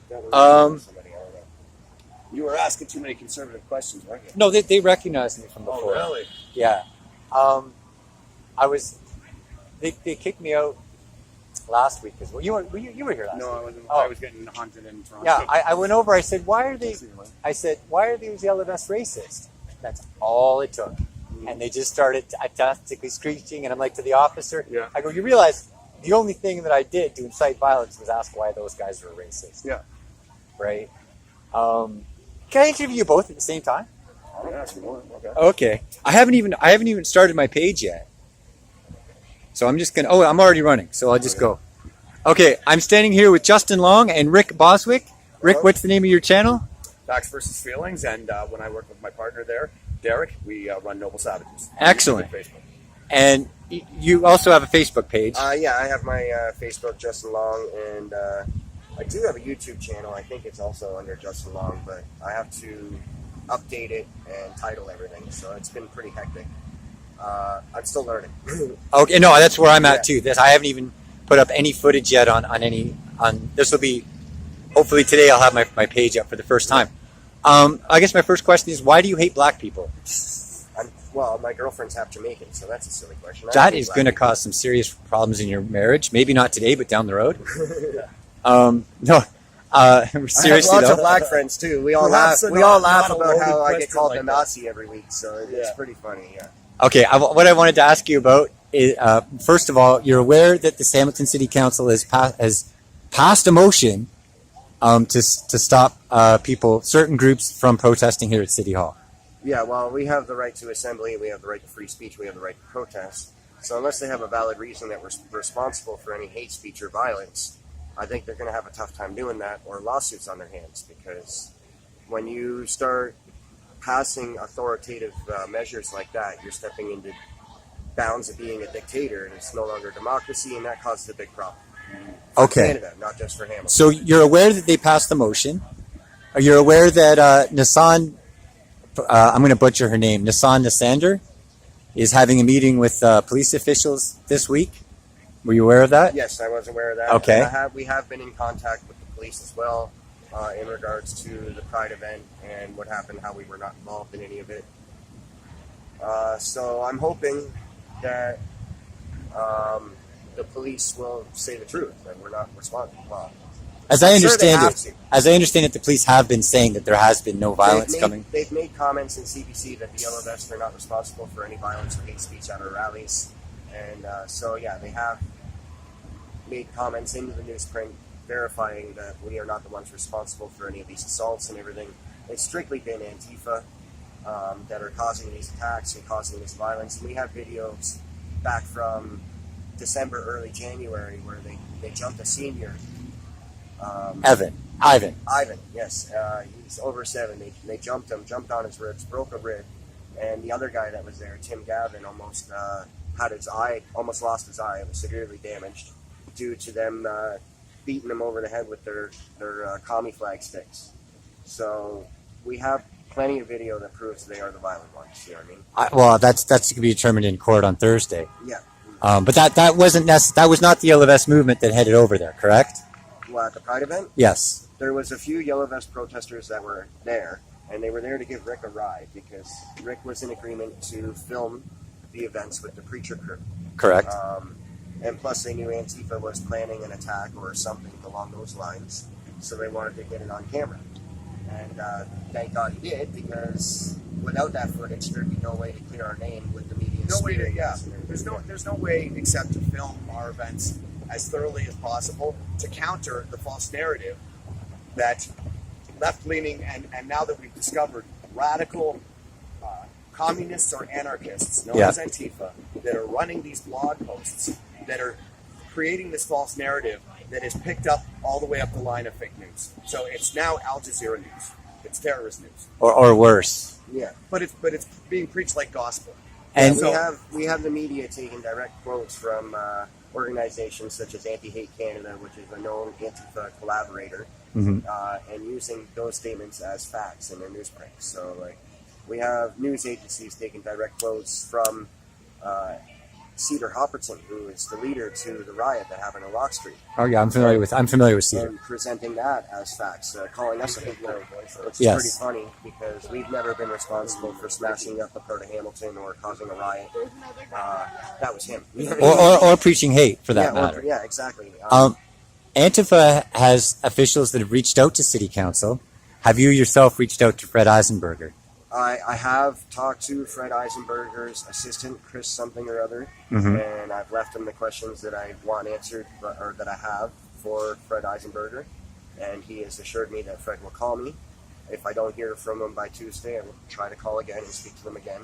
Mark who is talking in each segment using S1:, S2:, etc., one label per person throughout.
S1: Somebody, I don't know. You were asking too many conservative questions, weren't you?
S2: No, they recognized me from before.
S1: Oh, really?
S2: Yeah. They kicked me out last week as well. You were here last week.
S1: No, I wasn't.
S2: Oh.
S1: I was getting hunted in Toronto.
S2: Yeah, I went over. I said, why are these yellow vests racist? That's all it took. And they just started authentically screeching. And I'm like to the officer,
S1: Yeah.
S2: I go, you realize the only thing that I did to incite violence was ask why those guys were racist.
S1: Yeah.
S2: Right? Can I interview you both at the same time?
S1: Yeah, if you want. Okay.
S2: Okay. I haven't even started my page yet. So I'm just gonna. Oh, I'm already running, so I'll just go. Okay, I'm standing here with Justin Long and Rick Boswick. Rick, what's the name of your channel?
S1: Facts versus Feelings, and when I work with my partner there, Derek, we run Noble Savages.
S2: Excellent.
S1: On Facebook.
S2: And you also have a Facebook page.
S3: Yeah, I have my Facebook, Justin Long, and I do have a YouTube channel. I think it's also under Justin Long, but I have to update it and title everything, so it's been pretty hectic. I'm still learning.
S2: Okay, no, that's where I'm at too. I haven't even put up any footage yet on this will be, hopefully today I'll have my page up for the first time. I guess my first question is, why do you hate black people?
S3: Well, my girlfriend's half Jamaican, so that's a silly question.
S2: That is going to cause some serious problems in your marriage. Maybe not today, but down the road. No, seriously
S3: I have lots
S2: though.
S3: of black friends too. We all laugh about how I get called a Nazi every week, so it's pretty funny. Yeah.
S2: Okay, what I wanted to ask you about is, first of all, you're aware that the Hamilton City Council has passed a motion to stop certain groups from protesting here at City Hall.
S3: Yeah, well, we have the right to assembly, we have the right to free speech, we have the right to protest. So unless they have a valid reason that we're responsible for any hate speech or violence, I think they're going to have a tough time doing that, or lawsuits on their hands, because when you start passing authoritative measures like that, you're stepping into bounds of being a dictator, and it's no longer democracy, and that causes a big problem. For Canada, not just for Hamilton.
S2: So you're aware that they passed the motion. You're aware that Nissan, I'm going to butcher her name, Nissan Nasander, is having a meeting with police officials this week. Were you aware of that?
S3: Yes, I was aware of that.
S2: Okay.
S3: We have been in contact with the police as well in regards to the Pride event and what happened, how we were not involved in any of it. So I'm hoping that the police will say the truth, that we're not responsible. Well,
S2: as I understand it, the police have been saying that there has been no violence coming.
S3: They've made comments in CBC that the Yellow Vests are not responsible for any violence or hate speech at our rallies. And so, yeah, they have made comments into the newsprint verifying that we are not the ones responsible for any of these assaults and everything. It's strictly been Antifa that are causing these attacks and causing this violence. And we have videos back from December, early January, where they jumped a senior.
S2: Ivan,
S3: yes. He's over 7. They jumped him, jumped on his ribs, broke a rib. And the other guy that was there, Tim Gavin, almost almost lost his eye. It was severely damaged due to them beating him over the head with their commie flag sticks. So we have plenty of video that proves they are the violent ones. You know what I mean?
S2: Well, that's to be determined in court on Thursday.
S3: Yeah.
S2: But that was not the Yellow Vest movement that headed over there, correct?
S3: Well, at the Pride event?
S2: Yes.
S3: There was a few Yellow Vest protesters that were there, and they were there to give Rick a ride because Rick was in agreement to film the events with the preacher crew.
S2: Correct.
S3: And plus they knew Antifa was planning an attack or something along those lines, so they wanted to get it on camera. And thank God he did, because without that footage, there'd be no way to clear our name with the media.
S1: No way to, yeah. There's no way except to film our events as thoroughly as possible to counter the false narrative that left-leaning and now that we've discovered radical communists or anarchists known as Antifa that are running these blog posts that are creating this false narrative that is picked up all the way up the line of fake news. So it's now Al Jazeera news. It's terrorist news.
S2: Or worse.
S3: Yeah.
S1: But it's being preached like gospel.
S2: And
S3: we have the media taking direct quotes from organizations such as Anti-Hate Canada, which is a known Antifa collaborator, and using those statements as facts in their newsprint. So, like, we have news agencies taking direct quotes from Cedar Hopperton, who is the leader to the riot that happened in Rock Street.
S2: Oh yeah, I'm familiar with Cedar.
S3: And presenting that as facts, calling us a Hitler, which is
S2: Yes.
S3: pretty funny because we've never been responsible for smashing up the Port of Hamilton or causing a riot. That was him.
S2: Or preaching hate for that
S3: yeah,
S2: matter.
S3: Yeah, exactly.
S2: Antifa has officials that have reached out to City Council. Have you yourself reached out to Fred Eisenberger?
S3: I have talked to Fred Eisenberger's assistant, Chris something or other,
S2: Mhm.
S3: and I've left him the questions that I want answered, or that I have for Fred Eisenberger, and he has assured me that Fred will call me. If I don't hear from him by Tuesday, I will try to call again and speak to them again,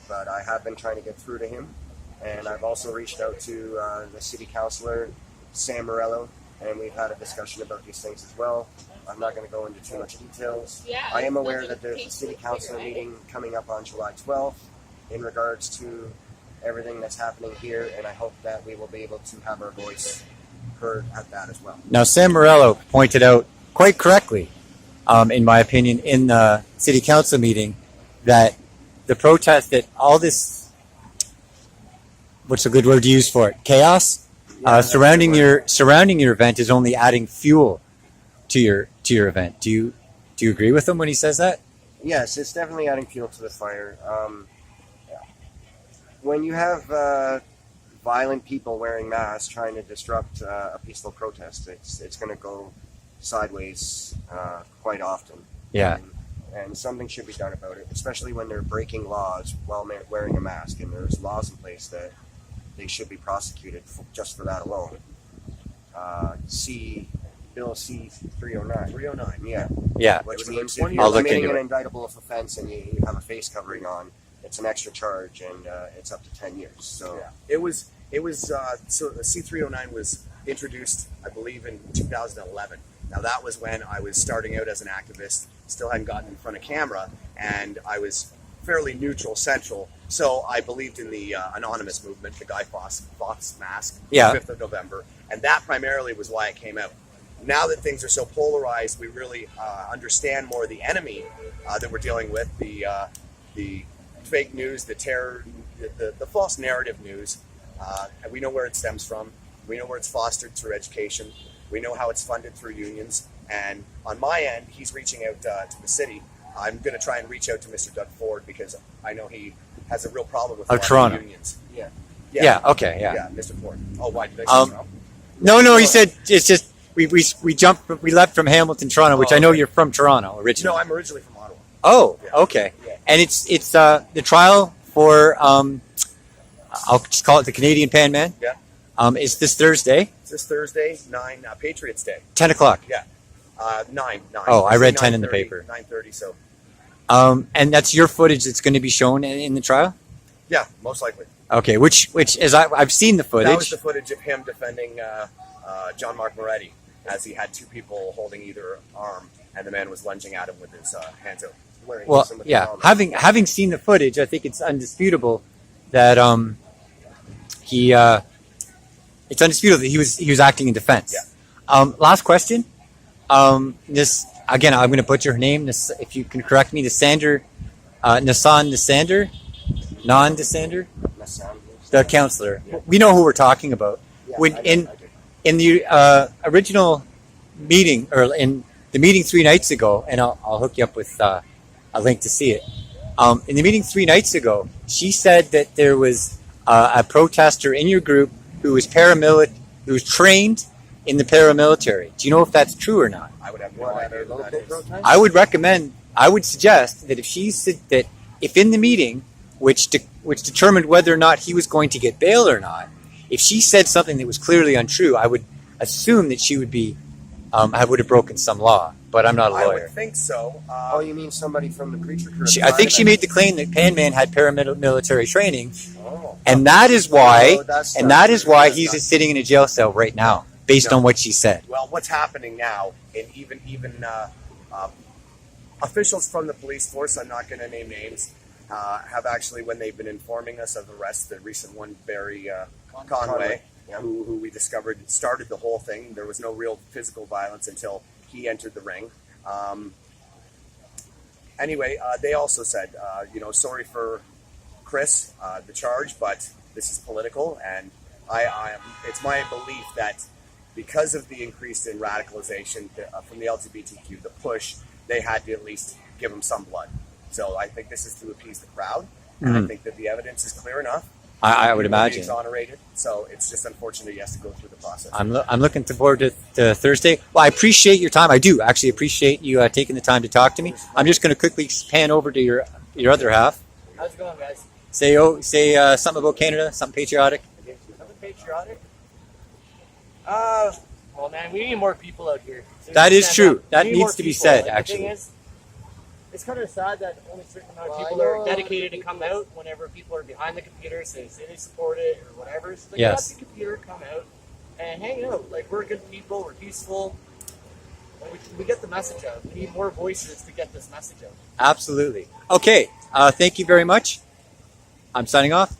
S3: but I have been trying to get through to him, and I've also reached out to the city councilor, Sam Morello, and we've had a discussion about these things as well. I'm not going to go into too much details. I am aware that there's a city council meeting coming up on July 12th in regards to everything that's happening here, and I hope that we will be able to have our voice heard at that as well.
S2: Now, Sam Morello pointed out quite correctly, in my opinion, in the City Council meeting, that the protest, that all this, what's a good word to use for it, chaos, surrounding your event is only adding fuel to your event. Do you agree with him when he says that?
S3: Yes, it's definitely adding fuel to the fire. When you have violent people wearing masks trying to disrupt a peaceful protest, it's going to go sideways quite often.
S2: Yeah.
S3: And something should be done about it, especially when they're breaking laws while wearing a mask, and there's laws in place that they should be prosecuted just for that alone. Bill C-309.
S1: 309.
S3: Yeah.
S2: Yeah.
S3: Which
S1: It was
S3: means
S1: like 20
S3: if you're
S2: I'll look
S3: committing
S2: into
S3: an
S2: it.
S3: indictable offense and you have a face covering on, it's an extra charge, and it's up to 10 years. So
S1: Yeah. It was so the C-309 was introduced, I believe, in 2011. Now that was when I was starting out as an activist, still hadn't gotten in front of camera, and I was fairly neutral central. So I believed in the anonymous movement, the Guy Fawkes mask,
S2: Yeah.
S1: 5th of November, and that primarily was why it came out. Now that things are so polarized, we really understand more the enemy that we're dealing with, the fake news, the terror, the false narrative news. And we know where it stems from. We know where it's fostered through education. We know how it's funded through unions. And on my end, he's reaching out to the city. I'm going to try and reach out to Mr. Doug Ford because I know he has a real problem with a lot of
S2: Toronto.
S1: unions.
S3: yeah.
S2: Yeah. Okay. Yeah.
S1: Yeah, Mr. Ford. Oh, why did I say Toronto?
S2: No. He said it's just we left from Hamilton, Toronto, which I know
S1: okay.
S2: you're from Toronto originally.
S1: No, I'm originally from Ottawa.
S2: Oh,
S1: Yeah.
S2: okay.
S1: Yeah.
S2: And it's the trial for I'll just call it the Canadian Pan Man.
S1: Yeah.
S2: It's this Thursday,
S1: It's this Thursday, 9, Patriots Day.
S2: 10 o'clock.
S1: Yeah. 9.
S2: Oh, I read
S1: Say
S2: 10 in the
S1: 9:30,
S2: paper.
S1: 9:30, so
S2: And that's your footage that's going to be shown in the trial.
S1: yeah, most likely.
S2: Okay, which is I've seen the footage.
S1: That was the footage of him defending John Mark Moretti as he had two people holding either arm, and the man was lunging at him with his hands out.
S3: Wearing
S2: Well,
S3: some of the
S2: yeah.
S3: helmets.
S2: Having seen the footage, I think it's undisputable that it's undisputable that he was acting in defense.
S1: Yeah.
S2: Last question. This again, I'm going to butcher her name. This, if you can correct me, Nassan Nasander, the counselor.
S3: Yeah.
S2: We know who we're talking about.
S3: Yeah,
S2: When
S3: I do.
S2: in the original meeting, or in the meeting 3 nights ago, and I'll hook you up with a link to see it. In the meeting 3 nights ago, she said that there was a protester in your group who was who was trained in the paramilitary. Do you know if that's true or not?
S1: I would have no
S3: What, at
S1: idea
S3: a
S1: who that
S3: local
S1: is.
S3: protest?
S2: I would suggest that if in the meeting, which determined whether or not he was going to get bail or not, if she said something that was clearly untrue, I would assume that she would have broken some law. But I'm not a
S1: I
S2: lawyer.
S1: would think so.
S3: Oh, you mean somebody from the preacher crew?
S2: I think she made the claim that Pan Man had paramilitary training,
S3: Oh.
S2: and that is why,
S3: No, that's
S2: and
S3: not
S2: that is
S3: true.
S2: why
S3: That's
S2: he's
S3: not-
S2: sitting in a jail cell right now, based
S1: No.
S2: on what she said.
S1: Well, what's happening now, and even officials from the police force, I'm not going to name names, have actually, when they've been informing us of arrests, the recent one, Barry Conway,
S3: Yeah.
S1: who we discovered started the whole thing. There was no real physical violence until he entered the ring. Anyway, they also said, sorry for Chris, the charge, but This is political, and it's my belief that because of the increase in radicalization from the LGBTQ, the push, they had to at least give them some blood. So I think this is to appease the crowd, and I think that the evidence is clear enough.
S2: I would
S1: He will be
S2: imagine.
S1: exonerated, so it's just unfortunate he has to go through the process.
S2: I'm looking forward to Thursday. Well, I appreciate your time. I do actually appreciate you taking the time to talk to me. I'm just going to quickly pan over to your other half.
S4: How's it going, guys?
S2: Say something about Canada, something patriotic.
S4: Something patriotic? Well, man, we need more people out here. So
S2: That is
S4: stand
S2: true.
S4: up.
S2: That
S4: We need
S2: needs
S4: more
S2: to be
S4: people.
S2: said,
S4: Like,
S2: actually.
S4: The thing is, it's kind of sad that only a certain amount of people are dedicated to come out whenever people are behind the computer, say they support it or whatever. So they
S2: Yes.
S4: get off the computer, come out, and hang out. Like, we're good people, we're peaceful. And we get the message out. We need more voices to get this message out.
S2: Absolutely. Okay. Thank you very much. I'm signing off.